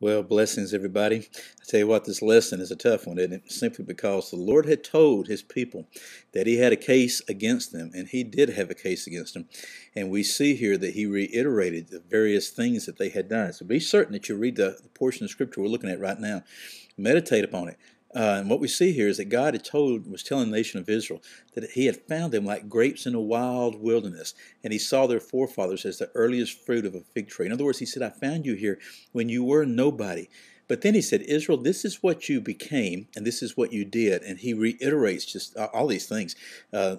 Well, blessings, everybody. I tell you what, this lesson is a tough one, isn't it? Simply because the Lord had told his people that he had a case against them, and he did have a case against them. And we see here that he reiterated the various things that they had done. So be certain that you read the portion of scripture we're looking at right now. Meditate upon it. And what we see here is that God was telling the nation of Israel that he had found them like grapes in a wild wilderness, and he saw their forefathers as the earliest fruit of a fig tree. In other words, he said, I found you here when you were nobody. But then he said, Israel, this is what you became, and this is what you did. And he reiterates just all these things.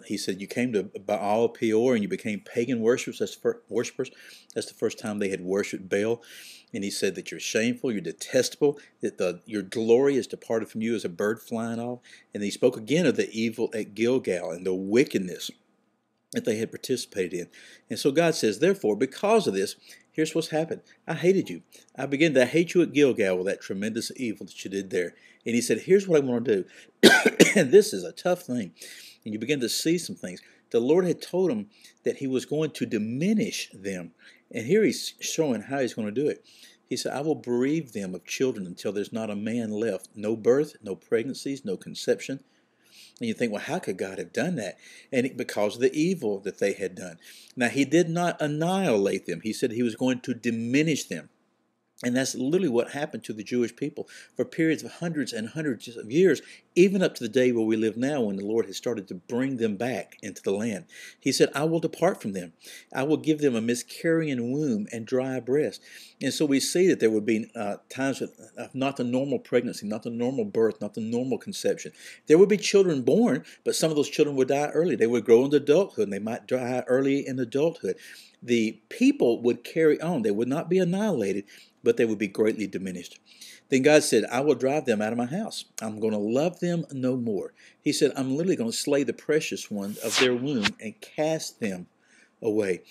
He said, you came to Baal Peor, and you became pagan worshipers. That's the first time they had worshipped Baal. And he said that you're shameful, you're detestable, that your glory is departed from you as a bird flying off. And he spoke again of the evil at Gilgal and the wickedness that they had participated in. And so God says, therefore, because of this, here's what's happened. I hated you. I began to hate you at Gilgal with that tremendous evil that you did there. And he said, here's what I want to do. And this is a tough thing. And you begin to see some things. The Lord had told him that he was going to diminish them. And here he's showing how he's going to do it. He said, I will bereave them of children until there's not a man left. No birth, no pregnancies, no conception. And you think, well, how could God have done that? And because of the evil that they had done. Now, he did not annihilate them. He said he was going to diminish them. And that's literally what happened to the Jewish people for periods of hundreds and hundreds of years, even up to the day where we live now when the Lord has started to bring them back into the land. He said, I will depart from them. I will give them a miscarrying womb and dry breast. And so we see that there would be times with not the normal pregnancy, not the normal birth, not the normal conception. There would be children born, but some of those children would die early. They would grow into adulthood, and they might die early in adulthood. The people would carry on. They would not be annihilated, but they would be greatly diminished. Then God said, I will drive them out of my house. I'm going to love them no more. He said, I'm literally going to slay the precious one of their womb and cast them away.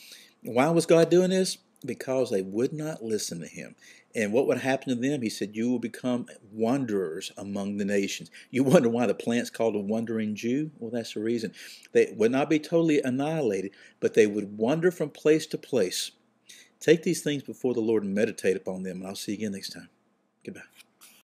Why was God doing this? Because they would not listen to him. And what would happen to them? He said, you will become wanderers among the nations. You wonder why the plant's called a wandering Jew? Well, that's the reason. They would not be totally annihilated, but they would wander from place to place. Take these things before the Lord and meditate upon them, and I'll see you again next time. Goodbye.